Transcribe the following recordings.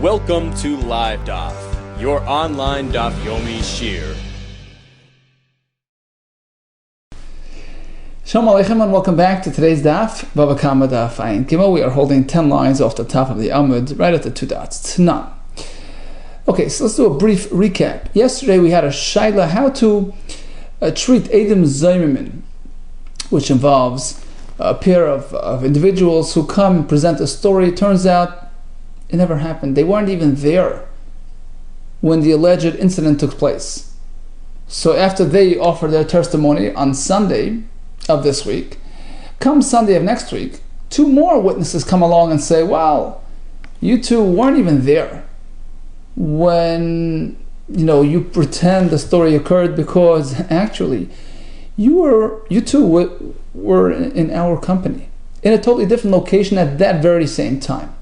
Welcome to Live DAF, your online DAF Yomi Shir. Shalom Aleichem and welcome back to today's DAF, Bava Kamma DAF Ayin Gimel. We are holding 10 lines off the top of the Amud, right at the 2 dots. Tnan. Okay, so let's do a brief recap. Yesterday we had a shaila how to treat Eidim Zaymimin, which involves a pair of individuals who come and present a story. It turns out it never happened. They weren't even there when the alleged incident took place. So after they offer their testimony on Sunday of this week, come Sunday of next week, 2 more witnesses come along and say, well, you two weren't even there when you pretend the story occurred, because actually you two were in our company in a totally different location at that very same time.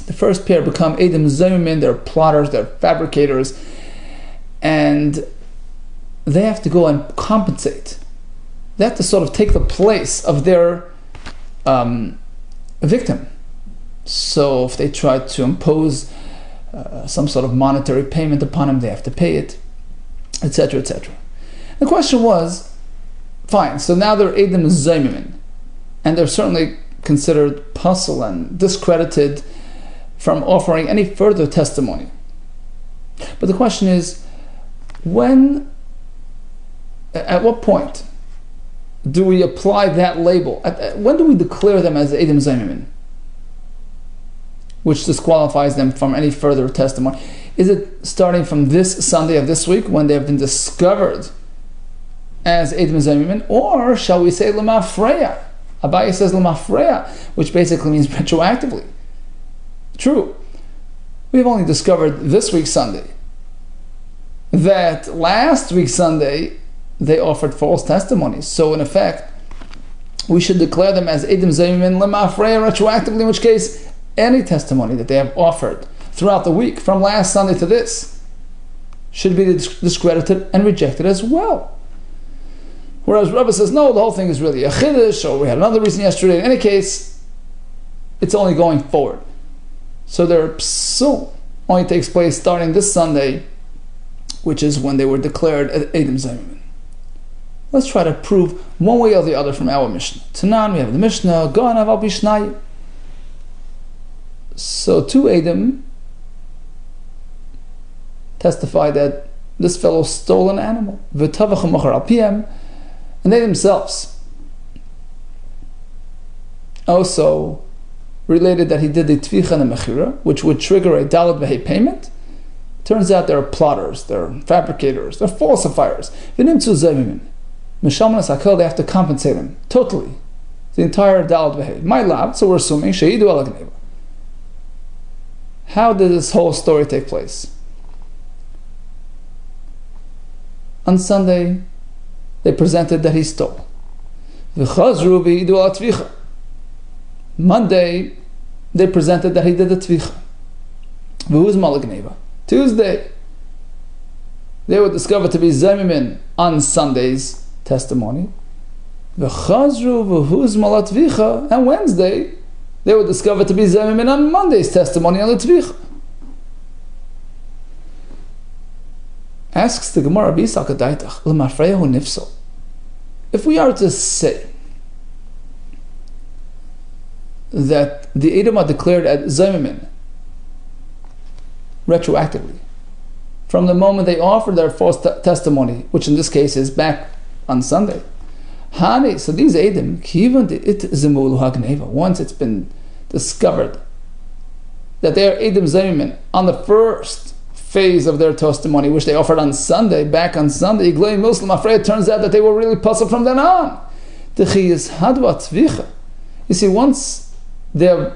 The first pair become Eidim Zaymimin, they're plotters, they're fabricators, and they have to go and compensate. They have to sort of take the place of their victim. So if they try to impose some sort of monetary payment upon him, they have to pay it, etc., etc. The question was, fine, so now they're Eidim Zaymimin, and they're certainly considered puzzle and discredited from offering any further testimony. But the question is, at what point do we apply that label? When do we declare them as Eidim Zaymimin, which disqualifies them from any further testimony? Is it starting from this Sunday of this week when they have been discovered as Eidim Zaymimin, or shall we say L'mafreya? Abaye says L'mafreya, which basically means retroactively. True, we've only discovered this week Sunday that last week Sunday they offered false testimonies. So in effect, we should declare them as Eidim Zaymimin L'mafreya retroactively, in which case any testimony that they have offered throughout the week from last Sunday to this should be discredited and rejected as well. Whereas Rabbi says, no, the whole thing is really a chiddush, or we had another reason yesterday. In any case, it's only going forward. So their psul only takes place starting this Sunday, which is when they were declared Eidim Zaymimin. Let's try to prove one way or the other from our Mishnah. Tanan, we have the Mishnah, Ganav al Bishnai. So 2 Eidim testify that this fellow stole an animal, v'tavach machar al piem, and they themselves also related that he did the tvicha and the mechira, which would trigger a dalad v'hei payment. Turns out they're plotters, they're fabricators, they're falsifiers. V'nimtzu zaymimin. Mishalmanas hakel, they have to compensate him totally, the entire dalad v'hei. My lab, so we're assuming sheidu al gneva. How did this whole story take place? On Sunday, they presented that he stole. V'chazru v'idu al tvicha. Monday, they presented that he did the tvicha. V'huz malagneva. Tuesday, they were discovered to be Zaymimin on Sunday's testimony. V'chazru v'huz malatvicha. And Wednesday, they were discovered to be Zaymimin on Monday's testimony on the tvicha. Asks the Gemara, B'isakadaitach l'mafreyahu nifsal. If we are to say that the Eidim are declared as Zaymimin retroactively from the moment they offered their false testimony, which in this case is back on Sunday. Hani, so these Eidim, once it's been discovered that they are Eidim Zaymimin on the first phase of their testimony, which they offered on Sunday, back on Sunday, it turns out that they were really puzzled from then on. You see, once they have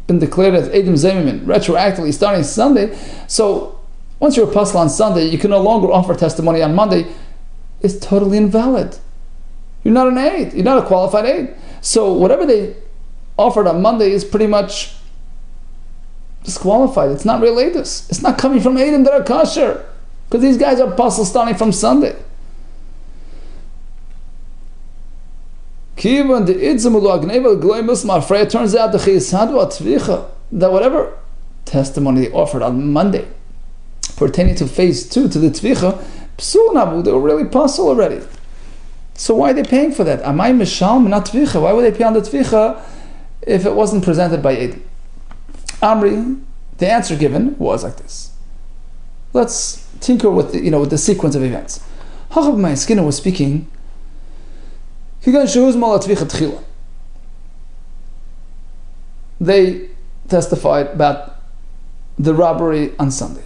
been declared as Eidim Zaymimin retroactively starting Sunday, so once you're a puzzle on Sunday, you can no longer offer testimony on Monday. It's totally invalid. You're not an aid. You're not a qualified aid. So whatever they offered on Monday is pretty much disqualified. It's not real eidus. It's not coming from Eidim that are kosher, because these guys are puzzles starting from Sunday. It turns out that whatever testimony they offered on Monday pertaining to phase 2, to the Tvicha, Psul Navu, they were really puzzled already. So why are they paying for that? Amay Mishalm, not Tvicha. Why would they pay on the Tvicha if it wasn't presented by Edim? Amri, the answer given was like this. Let's tinker with the sequence of events. Hachab May Skinner was speaking. They testified about the robbery on Sunday,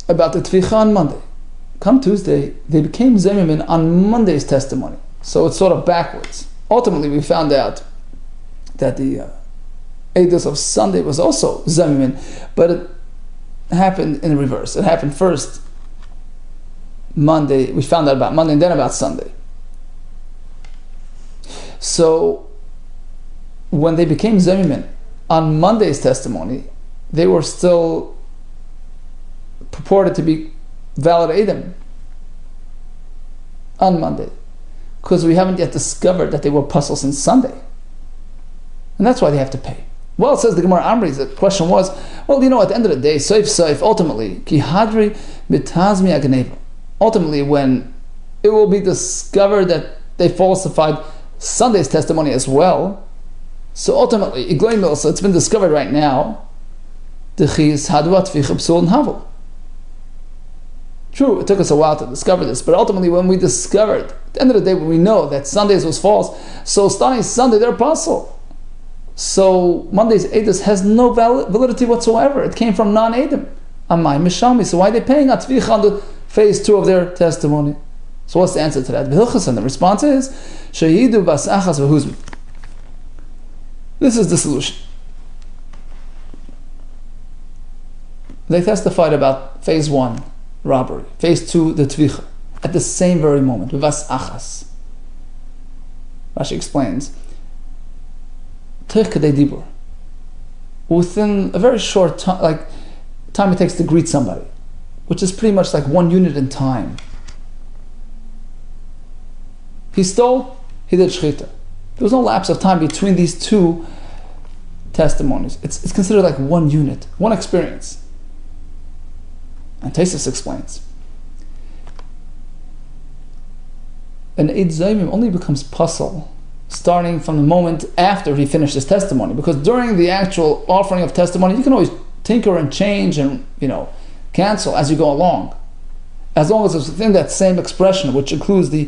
about the Tvicha on Monday. Come Tuesday, they became Zemimin on Monday's testimony. So it's sort of backwards. Ultimately, we found out that the Eidos of Sunday was also Zemimin, but it happened in reverse. It happened first Monday, we found out about Monday, and then about Sunday. So when they became Zemimin on Monday's testimony, they were still purported to be valid Eidim on Monday, because we haven't yet discovered that they were puzzled since Sunday. And that's why they have to pay. Well, it says the Gemara Amri, the question was, well, at the end of the day, Seif, ultimately, Ki Hadri Bitazmi Agneva. Ultimately, when it will be discovered that they falsified Sunday's testimony as well, so ultimately, so it's been discovered right now, True, it took us a while to discover this, but ultimately when we discovered, at the end of the day, when we know that Sunday's was false, so starting Sunday, they're puzzled. So Monday's Eidos has no validity whatsoever. It came from non-Eidim. Amay Mishami. So why are they paying Atvich on the phase 2 of their testimony? So what's the answer to that? And the response is, Shahidu bas achas v'huzmi. This is the solution. They testified about phase 1, robbery, phase 2, the Tvicha, at the same very moment, v'vas achas. Rashi explains, within a very short time, like time it takes to greet somebody, which is pretty much like 1 unit in time. He stole, he did shchita. There was no lapse of time between these two testimonies. It's considered like 1 unit, 1 experience. And Taisus explains, an Eid Zaymim only becomes puzzle starting from the moment after he finished his testimony, because during the actual offering of testimony you can always tinker and change and cancel as you go along, as long as it's within that same expression, which includes the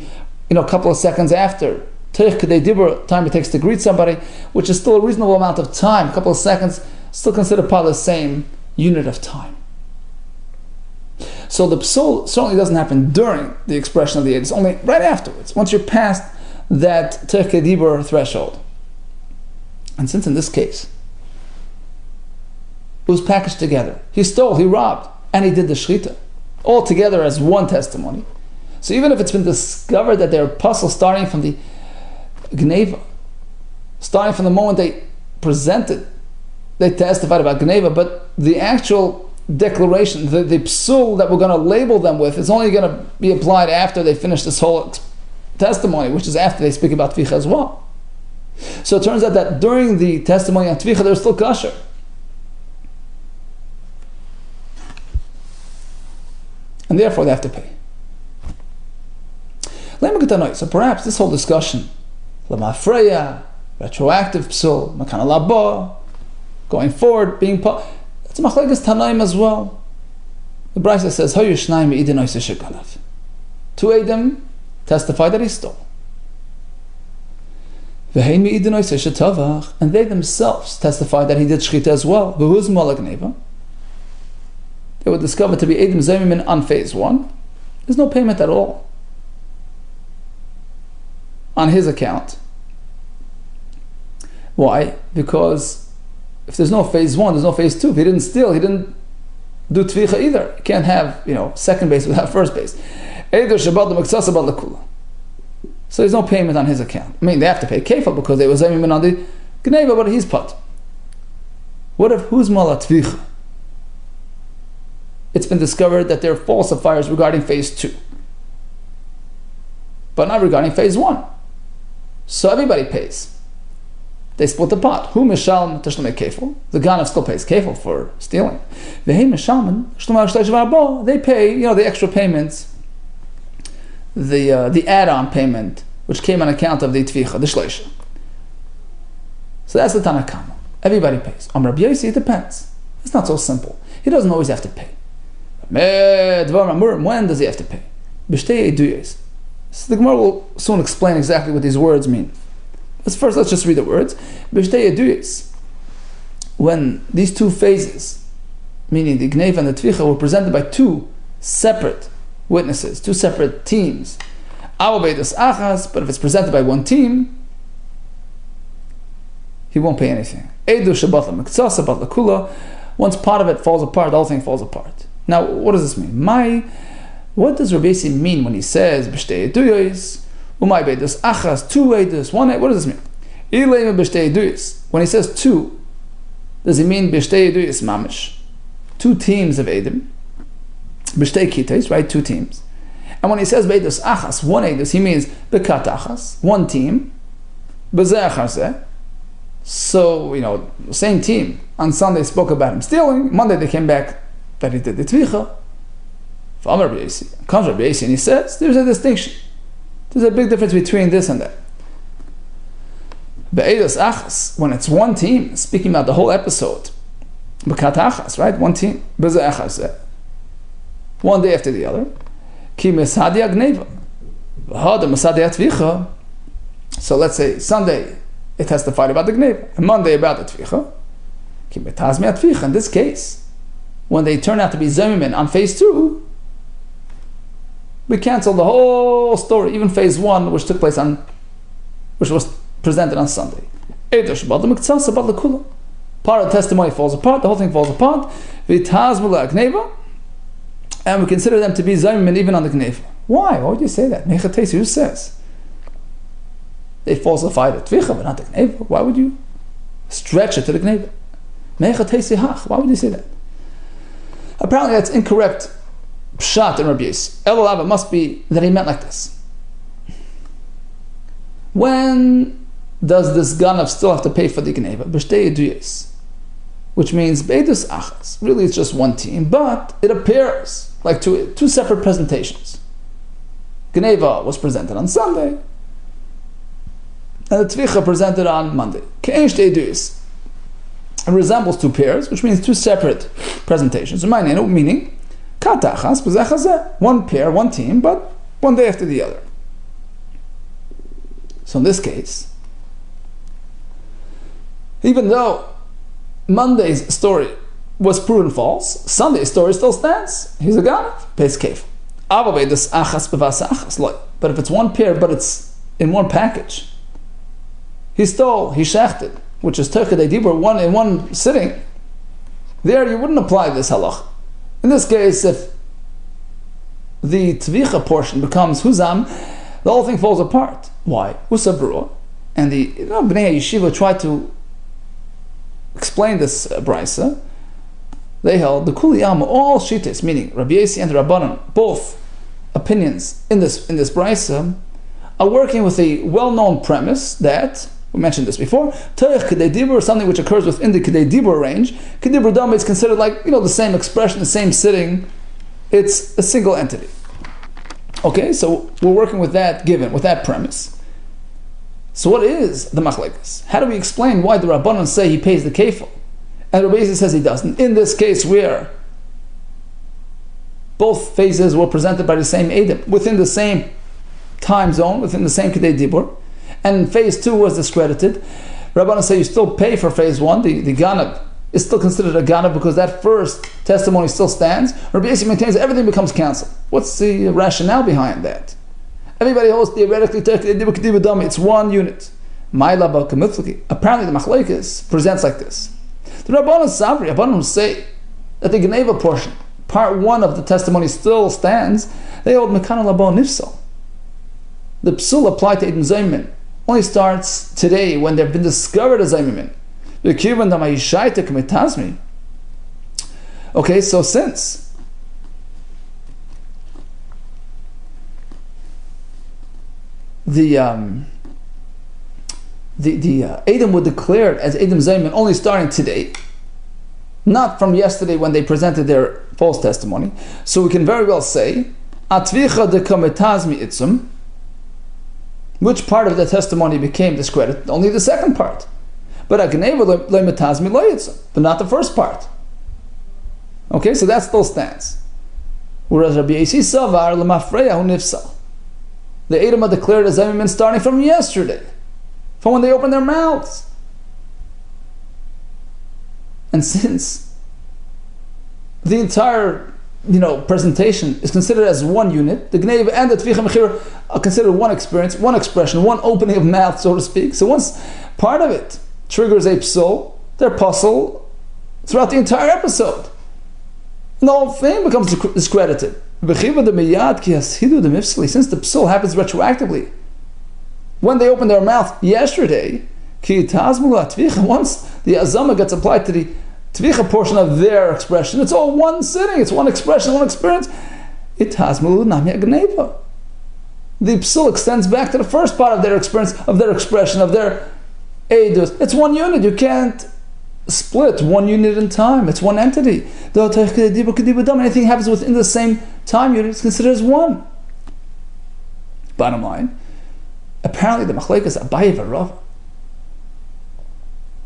couple of seconds after time it takes to greet somebody, which is still a reasonable amount of time. A couple of seconds still considered part of the same unit of time. So the psul certainly doesn't happen during the expression of the Eid, it's only right afterwards, once you're past that Terke Dibur threshold. And since in this case it was packaged together, he stole, he robbed, and he did the shchita, all together as 1 testimony. So even if it's been discovered that they're puzzled starting from the Gneva, starting from the moment they testified about Gneva, but the actual declaration, the psul that we're going to label them with, is only going to be applied after they finish this whole testimony, which is after they speak about Tvicha as well. So it turns out that during the testimony on Tvicha, they're still kosher. And therefore they have to pay. So perhaps this whole discussion, Lamafreya, retroactive psul, Makana Laba, going forward, being it's a machlekes Tanaim as well. The Brisa says, Hayu Shnayim Me'idin Oiseh Shekalav. 2 Eidim testify that he stole. And they themselves testified that he did shchita as well. They were discovered to be Eidim Zemimin on phase 1. There's no payment at all on his account. Why? Because if there's no phase 1, there's no phase 2. If he didn't steal, he didn't do tvicha either. You can't have second base without first base. So there's no payment on his account. I mean, they have to pay kefal because they were zaymin on the gneva, but he's put. What if who's mala tvicha? It's been discovered that there are falsifiers regarding phase 2, but not regarding phase 1. So everybody pays. They split the pot. Who mishalm tashlumei kefil? The ganav still pays kefil for stealing. V'hei mishalman tashlumei shleisha v'arbo. They pay, the extra payments, the add-on payment, which came on account of the tvicha, the shleisha. So that's the Tana Kamma. Everybody pays. Rabbi Yossi, it depends. It's not so simple. He doesn't always have to pay. When does he have to pay? B'shtei eduyos. So the Gemara will soon explain exactly what these words mean. Let's just read the words. B'shtei eduyos. When these two phases, meaning the Gneva and the Tvicha, were presented by two separate witnesses, two separate teams. But if it's presented by one team, he won't pay anything. Once part of it falls apart, the whole thing falls apart. Now, what does this mean? What does Rabbi Yehuda mean when he says b'shtei eduyos, umay beidus achas, two edus, one? What does this mean? When he says two, does he mean b'shtei eduyos mamish, two teams of edim, b'shtei kitais, right? Two teams. And when he says beidus achas, one edus, he means bekat achas, one team, b'zeh achar zeh. So, same team. On Sunday spoke about him stealing. Monday they came back that he did the tvicha. Comes Rabbi Yehuda and he says, there's a distinction. There's a big difference between this and that. Be'edos achas, when it's one team, speaking about the whole episode. Bekat achas, right? One team. B'zeh achas. One day after the other. Ki mesadia gneva. V'hada mesadia tvicha. So let's say Sunday it testified about the gneva, and Monday about the tvicha. In this case, when they turn out to be zaymimin on phase 2, we cancel the whole story, even phase 1, which was presented on Sunday. Part of the testimony falls apart, the whole thing falls apart. And we consider them to be zaymimin even on the gneva. Why? Why would you say that? Who says? They falsify the tvicha, but not the gneva. Why would you stretch it to the gneva? Why would you say that? Apparently that's incorrect pshat in Rabbi Yehuda. Elulav, it must be that he meant like this. When does this ganav still have to pay for the gneva? B'shtei eduyos, which means beidus achas. Really it's just one team, but it appears like two separate presentations. Gneva was presented on Sunday, and the tvicha presented on Monday. It resembles two pairs, which means two separate presentations. Meaning, one pair, one team, but one day after the other. So in this case, even though Monday's story was proven false, Sunday's story still stands. He's a ganav, pays kef. But if it's one pair, but it's in one package, he stole, he shechted, which is Turkey Dibur, in one sitting. There you wouldn't apply this halach. In this case, if the tvicha portion becomes huzam, the whole thing falls apart. Why? Usabruah. And the Bnei Yeshiva tried to explain this brisa. They held the kuliyam, all shitas, meaning Rabbi Yehuda and Rabbanan, both opinions in this brisa, are working with a well-known premise that, we mentioned this before, Teich Kedei Dibur, something which occurs within the Kedei Dibur range. Kedei Dibur Dama is considered like, the same expression, the same sitting. It's a single entity. Okay, so we're working with that given, with that premise. So what is the machlekes? How do we explain why the Rabbanan say he pays the kefil, and Rabbi Yehuda says he doesn't? In this case where both phases were presented by the same Edom, within the same time zone, within the same Kedei Dibur, and phase 2 was discredited, Rabbanan say you still pay for phase 1, the ganav is still considered a ganav because that first testimony still stands. Rabbi Yehuda maintains everything becomes cancelled. What's the rationale behind that? Everybody holds theoretically it's one unit. Apparently the machlekes presents like this. The Rabbanan say that the Geneva portion, part 1 of the testimony still stands. They hold Mekan Labo Nifsal. The psul applied to Edom Zaymin only starts today when they've been discovered as Zaymin. Okay, so since Edom were declared as Edom Zayman only starting today, not from yesterday when they presented their false testimony. So we can very well say, Atvicha de kametazmi itzum, which part of the testimony became discredited? Only the second part. But Agneva lemetazmi lo itzum, but not the first part. Okay, so that still stands. Whereas Rabbi Yesi Savar lemafreya hu nifsal. The Edom are declared as Zayman starting from yesterday, from when they opened their mouths. And since the entire presentation is considered as one unit, the Gneva and the Tvicha Mechira are considered one experience, one expression, one opening of mouth, so to speak. So once part of it triggers a psul, they're puzzle throughout the entire episode. And the whole thing becomes discredited. Since the psul happens retroactively, when they open their mouth yesterday, once the azama gets applied to the tvicha portion of their expression, it's all one sitting, it's one expression, one experience. The psul extends back to the first part of their experience, of their expression, of their edus. It's one unit. You can't split one unit in time. It's one entity. Anything happens within the same time unit is considered as one. Bottom line, apparently the machlekes Abaye v'Rava,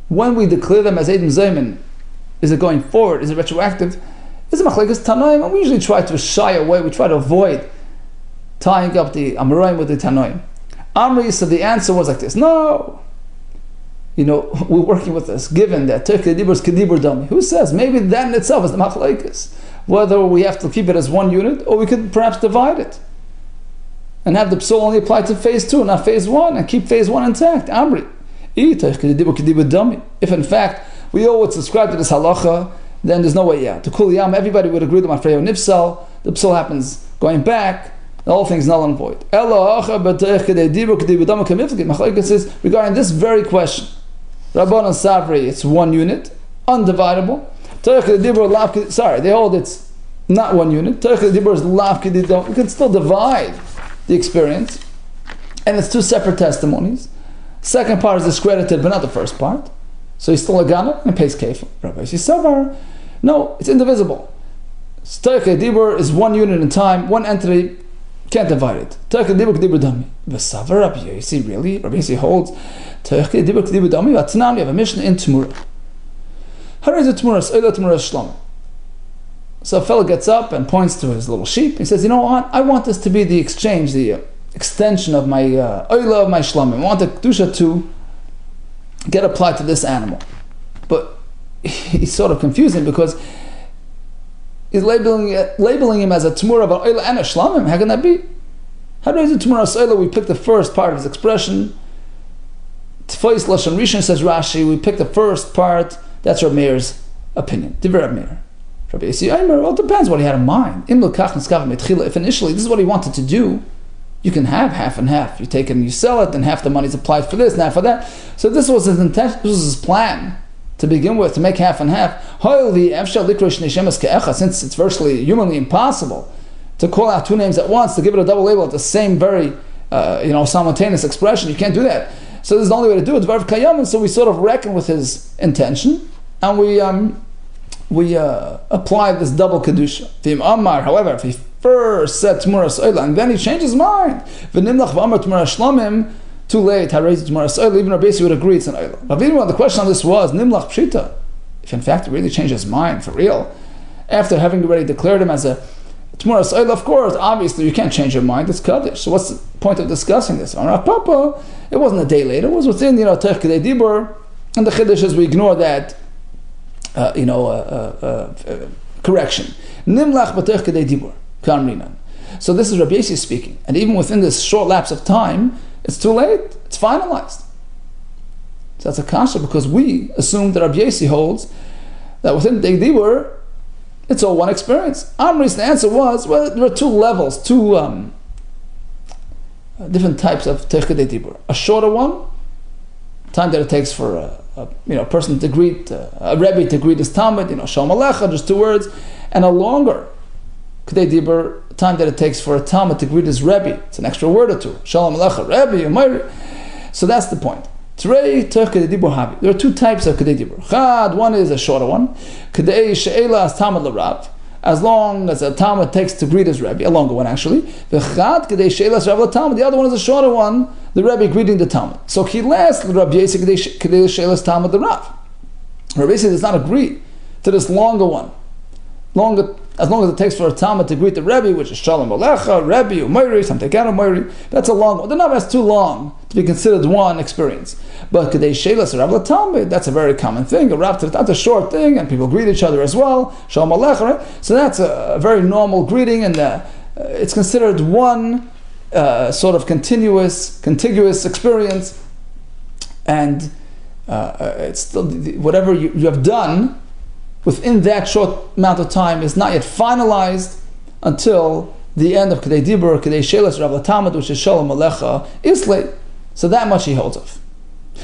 when we declare them as Edom Zayman, is it going forward? Is it retroactive? Is it machlekes Tanoim? And we usually try to shy away. We try to avoid tying up the Amoraim with the Tanoim. Amri said the answer was like this. No. We're working with this, given that Tue May is Kedibur Dami. Who says? Maybe that in itself is the machlekes. Whether we have to keep it as one unit, or we could perhaps divide it. And have the psul only apply to phase 2, not phase 1, and keep phase 1 intact. Amri. If in fact we all would subscribe to this halacha, then there's no way out. To Kul Yam, everybody would agree to Mafreya Nifsal, the psul happens going back, the whole thing's null and void. Machlekes says regarding this very question, Rabbanan Savri, it's one unit, undividable. Sorry, they hold it's not one unit. We can still divide the experience, and it's two separate testimonies. Second part is discredited, but not the first part. So he's still a gana and pays kefil. Rabbi Yisrael, no, it's indivisible. Teiche Dibur is one unit in time, one entity, can't divide it. Teiche Dibur Dibur Dami. V'savar Rabbi Yisrael, really? Rabbi Yisrael holds Teiche Dibur Dibur Dami. V'atnam, you have a mission in Tmura. How is it Tmura? Oila Tmura Shlom. So a fellow gets up and points to his little sheep. He says, you know what? I want this to be the exchange, the extension of my oila of my shlomim. I want the kedusha to get applied to this animal. But he's sort of confusing because he's labeling him as a tmura of an oila and a shlomim. How can that be? How do I do tmura oila? We pick the first part of his expression. Tfais lashon rishon, says Rashi. We pick the first part. That's Rabbi Meir's opinion. Divrei Rabbi Meir. Rabbi Yisrael, well, it depends what he had in mind. If initially this is what he wanted to do, you can have half and half. You take it and you sell it, and half the money is applied for this and half for that. So this was his intention, this was his plan to begin with, to make half and half. Since it's virtually humanly impossible to call out two names at once, to give it a double label at the same very simultaneous expression, you can't do that. So this is the only way to do it. And so we sort of reckon with his intention, and we apply this double kedusha. However, if he first said Tmuras Oila and then he changed his mind, v'nimlach v'amar Tmuras Shlomim, too late, Tmuras Oila, even Rabbi Yisrael would agree it's an Oila. Rabbi, the question on this was, Nimlach Pshita, if in fact he really changed his mind for real, after having already declared him as a Tmuras Oila, of course, obviously you can't change your mind, it's Kaddish. So what's the point of discussing this? On Rav Papa, it wasn't a day later, it was within, Tech Kedei Dibur, and the Chiddush is we ignore that correction. Nimlach b'tech kedei dibur kamrinan. So this is Rabbi Yossi speaking, and even within this short lapse of time, it's too late. It's finalized. So that's a kasha because we assume that Rabbi Yossi holds that within the dibur, it's all one experience. Amri's the answer was, well, there are two levels, two different types of tech kedei dibur. A shorter one, time that it takes for a person to greet, a Rebbe to greet his Talmud, Shalom Alecha, just two words, and a longer Kedei Dibur, time that it takes for a Talmud to greet his Rebbe. It's an extra word or two. Shalom Alecha, Rebbe, Umayri. So that's the point. There are two types of Kedei Dibur. Chad, one is a shorter one. Kedei she'ela as Talmud l'Rav, as long as a Talmud takes to greet his Rebbe, a longer one actually. V'chad kedei she'ela as Rav l'Talmud, the other one is a shorter one, the Rebbe greeting the Talmud. So he last Rabbi Yehuda kedei she'ela as Talmud l'Rav. Rabbi Yehuda does not agree to this longer one. As long as it takes for a Talmud to greet the Rebbe, which is Shalom Alecha, Rebbe, Umayri, some take out Umayri, that's a long one. The number is too long to be considered one experience. But Kedei Shelas Rav L'Talmud, that's a very common thing. That's a short thing, and people greet each other as well. Shalom Alecha, right? So that's a very normal greeting, and it's considered one sort of contiguous experience, and it's still whatever you have done within that short amount of time is not yet finalized until the end of Kedei Dibur, Kedei Shelas Rav L'Talmud, which is Shalom Alecha, is late. So that much he holds of.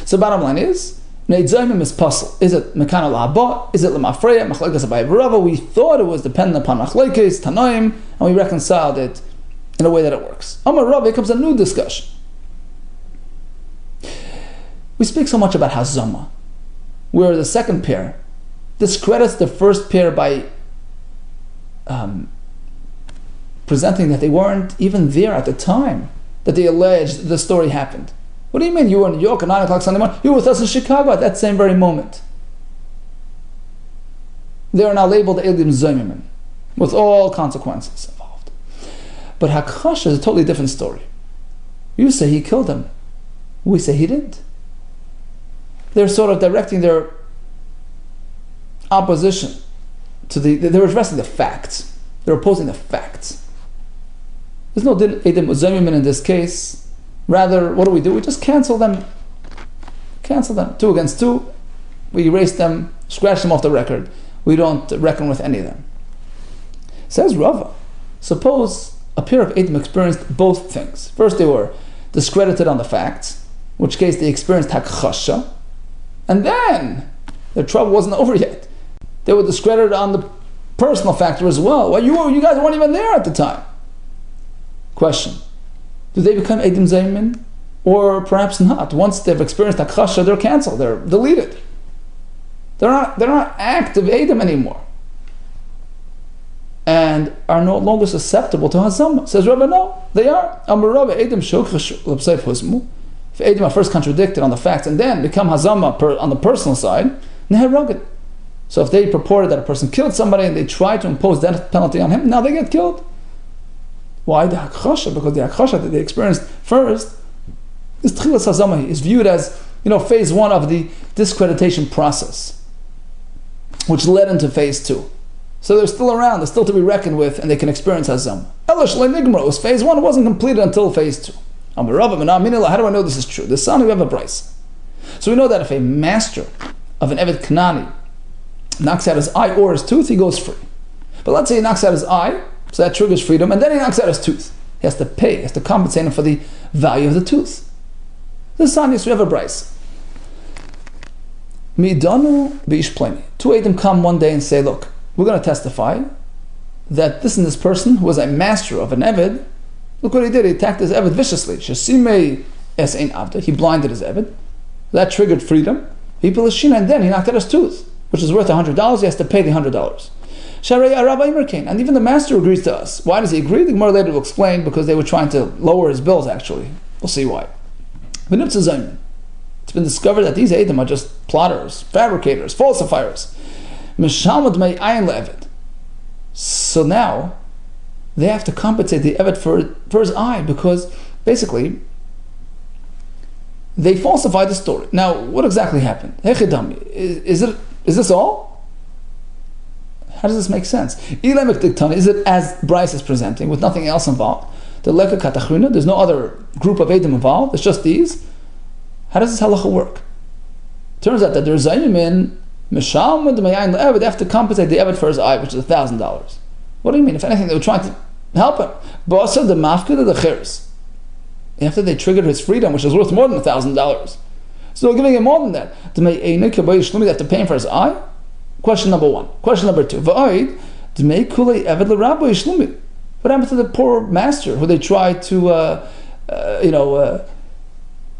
So bottom line is, Neid Zayimim is puzzle. Is it Mekana L'Haba? Is it L'Mafreya? Machlekes Abaye Rava? We thought it was dependent upon Machlekes, Tanoim, and we reconciled it in a way that it works. Amar Rava, here comes a new discussion. We speak so much about Hazama, where the second pair discredits the first pair by presenting that they weren't even there at the time that they alleged the story happened. What do you mean you were in New York at 9 o'clock Sunday morning? You were with us in Chicago at that same very moment. They are now labeled Elim Zayimim, with all consequences involved. But Hakhash is a totally different story. You say he killed him. We say he didn't. They're sort of directing their opposition to they're addressing the facts. They're opposing the facts. There's no Edim Zayimim in this case. Rather, what do? We just cancel them. 2 against 2. We erase them, scratch them off the record. We don't reckon with any of them. Says Rava, suppose a pair of Edim experienced both things. First, they were discredited on the facts, in which case they experienced Hakchasha, and then their trouble wasn't over yet. They were discredited on the personal factor as well. Well, you guys weren't even there at the time. Question: do they become Edim Zayimim? Or perhaps not. Once they've experienced Hakchasha, they're canceled. They're deleted. They're not active Edim anymore, and are no longer susceptible to Hazama. Says Rabbi, no, they are. Amar Rabbi, Edim shokh l'bseif husmu. If Edim are first contradicted on the facts and then become Hazama on the personal side, neheragid. So if they purported that a person killed somebody and they tried to impose death penalty on him, now they get killed. Why the Hakchasha? Because the Hakchasha that they experienced first is Tchilas Hazama, is viewed as phase 1 of the discreditation process, which led into phase 2. So they're still around, they're still to be reckoned with, and they can experience Hazama. Elash le'nigmar, it was phase 1, it wasn't completed until phase 2. How do I know this is true? The son, we have a price. So we know that if a master of an Evet Kanani knocks out his eye or his tooth, he goes free. But let's say he knocks out his eye, so that triggers freedom, and then he knocks out his tooth. He has to pay, he has to compensate him for the value of the tooth. The son used to have a price. Midanu b'ish pleni. 2 Edim come one day and say, look, we're going to testify that this person who was a master of an Eved, look what he did, he attacked his Eved viciously. Tue May es ein avda, he blinded his Eved. That triggered freedom. And then he knocked out his tooth, which is worth $100, he has to pay the $100. And even the master agrees to us. Why does he agree? The Gemara later will explain, because they were trying to lower his bills actually. We'll see why. It's been discovered that these Edim are just plotters, fabricators, falsifiers. So now they have to compensate the Evet for his eye, because basically they falsified the story. Now, what exactly happened? Is this all? How does this make sense? Is it as Bryce is presenting, with nothing else involved? There's no other group of Edim involved, it's just these. How does this halacha work? Turns out that there's Zayimim, they have to compensate the Evet for his eye, which is $1,000. What do you mean? If anything, they were trying to help him. But also the mafkid of the chirs. After they triggered his freedom, which is worth more than $1,000. So they're giving him more than that. They have to pay him for his eye? Question number 1. Question number 2. What happened to the poor master who they tried to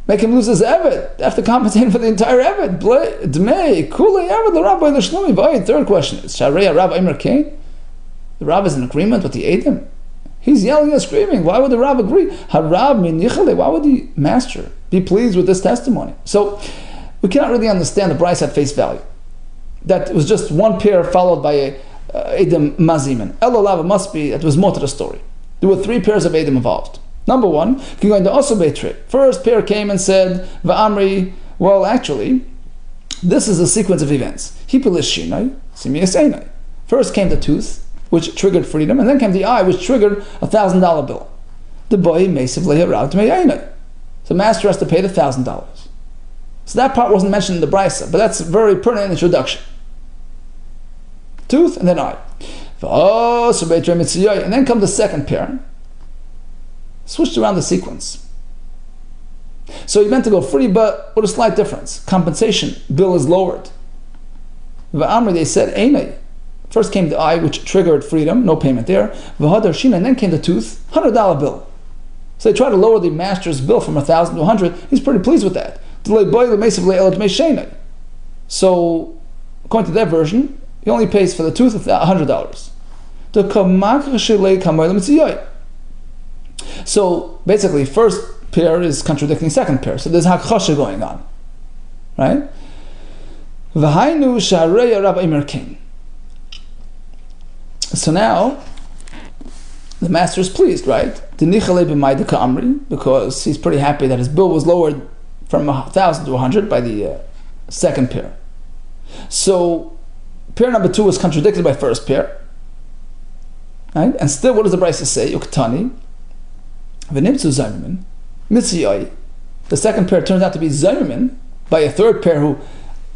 make him lose his evet. They have to compensate him for the entire evet. Tue May, Kulei evet, the Rabbi the Shlumi. Third question is, Sharei Rav Eimer Kain? The Rav is in agreement with the Edom. He's yelling and screaming. Why would the Rav agree? Harav min yichale. Why would the master be pleased with this testimony? So we cannot really understand the Bryce at face value. That it was just one pair followed by a Edom Maziman. Elolav must be, it was more to the story. There were 3 pairs of Edom involved. Number 1, going to also betray. First pair came and said, Va'amri, well actually, this is a sequence of events. Hipilishina, Simiyasena. First came the tooth, which triggered freedom, and then came the eye, which triggered a $1,000 bill. The boy Mesiv Leharav Tmeyayna. So master has to pay the $1,000. So that part wasn't mentioned in the Brisa, but that's a very pertinent introduction. Tooth and then eye. And then comes the second pair. Switched around the sequence. So he meant to go free, but with a slight difference. Compensation bill is lowered. V'amri, they said, Einay. First came the eye, which triggered freedom, no payment there. V'hadar shina, and then came the tooth, $100 bill. So they tried to lower the master's bill from 1,000 to 100. He's pretty pleased with that. So, according to their version, he only pays for the tooth $100. So basically, first pair is contradicting second pair. So there's hakchasha going on, right? V'hainu sha'arei Rabbi Eimer Kain. So now the master is pleased, right? Because he's pretty happy that his bill was lowered from 1,000 to 100 by the second pair. So pair number 2 was contradicted by first pair, right? And still, what does the Brisa say? Yuktani. The second pair turns out to be Zayman by a third pair who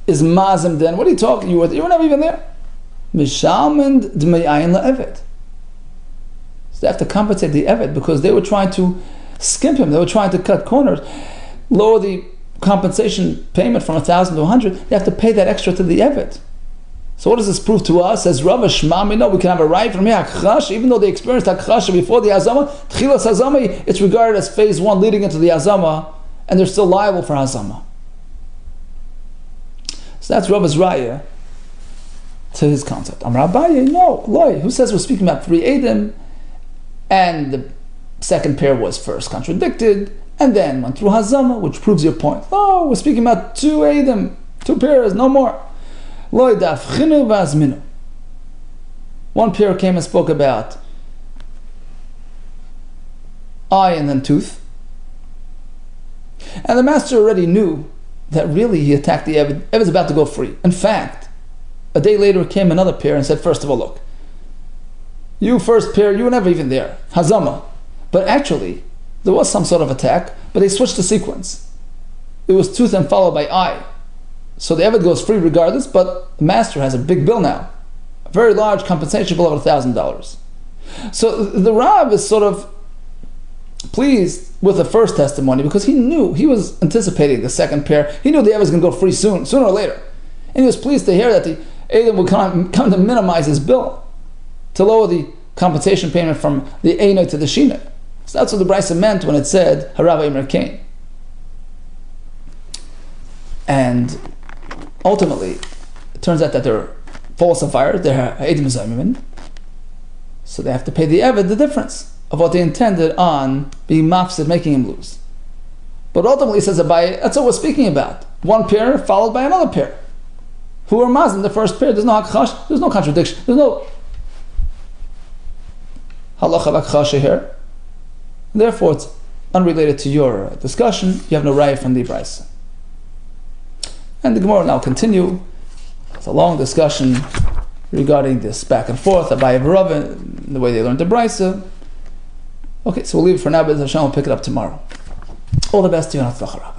is Mazim then. What are you talking? You were never even there. So they have to compensate the Evet because they were trying to skimp him. They were trying to cut corners, lower the compensation payment from 1,000 to 100. They have to pay that extra to the Evet. So what does this prove to us? As Rava Shmami, no, we can have a right from here. Even though they experienced Hakchash before the Hazama, Tchilas Hazama, it's regarded as phase 1 leading into the Hazama, and they're still liable for Hazama. So that's Rava's Raya to his concept. Amar Abaye, no, Loi. Who says we're speaking about 3 Edom, and the second pair was first contradicted, and then went through Hazama, which proves your point. Oh, we're speaking about 2 Edom, 2 pairs, no more. Loi DAF chinu v'azminu. One pair came and spoke about eye and then tooth. And the master already knew that really he attacked the Eved. Eved's about to go free. In fact, a day later came another pair and said, first of all, look, you first pair, you were never even there. Hazama. But actually, there was some sort of attack, but they switched the sequence. It was tooth and followed by eye. So the Eved goes free regardless, but the master has a big bill now. A very large compensation bill of $1,000. So the Rav is sort of pleased with the first testimony because he knew, he was anticipating the second pair. He knew the Eved was going to go free sooner or later. And he was pleased to hear that the Edom would come to minimize his bill, to lower the compensation payment from the Einay to the Shina. So that's what the Brisa meant when it said, Harav Eimer Kain. And ultimately, it turns out that they're falsifiers, they're Edom Zaymin, so they have to pay the Eved the difference of what they intended on being mafsid, making him lose. But ultimately, says Abaye, that's what we're speaking about. One pair followed by another pair, who are Mazim, the first pair. There's no hakchash, there's no contradiction, there's no halacha hakchash here. Therefore, it's unrelated to your discussion. You have no raya from the Brisa. And the Gemara will now continue. It's a long discussion regarding this back and forth, Abaye and Rav, the way they learned the Brisa. Okay, so we'll leave it for now, but Hashem will pick it up tomorrow. All the best to you and Hatzlacha.